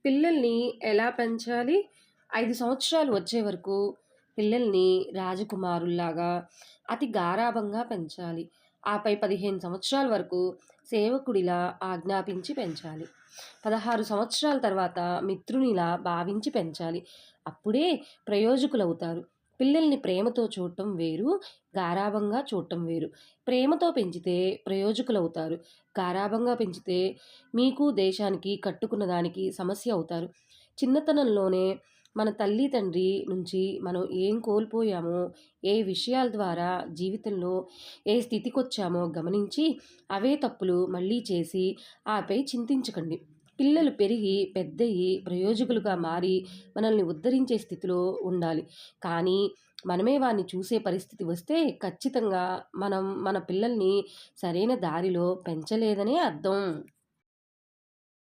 పిల్లల్ని ఎలా పెంచాలి? 5 సంవత్సరాలు వచ్చే వరకు పిల్లల్ని రాజకుమారుల్లాగా అతి గారాబంగా పెంచాలి. ఆపై 15 సంవత్సరాల వరకు సేవకుడిలా ఆజ్ఞాపించి పెంచాలి. 16 సంవత్సరాల తర్వాత మిత్రునిలా భావించి పెంచాలి. అప్పుడే ప్రయోజకులవుతారు. పిల్లల్ని ప్రేమతో చూడటం వేరు, గారాబంగా చూడటం వేరు. ప్రేమతో పెంచితే ప్రయోజకులవుతారు. గారాబంగా పెంచితే మీకు, దేశానికి, కట్టుకున్న దానికి సమస్య అవుతారు. చిన్నతనంలోనే మన తల్లి, తండ్రి నుంచి మనం ఏం కోల్పోయామో, ఏ విషయాల ద్వారా జీవితంలో ఏ స్థితికొచ్చామో గమనించి, అవే తప్పులు మళ్ళీ చేసి, ఆపై చింతించకండి. పిల్లలు పెరిగి, పెద్దయి, ప్రయోజకులుగా మారి, మనల్ని ఉద్ధరించే స్థితిలో ఉండాలి. కానీ, మనమే వారిని చూసే పరిస్థితి వస్తే, ఖచ్చితంగా మనం మన పిల్లల్ని సరైన దారిలో పెంచలేదనే అర్థం.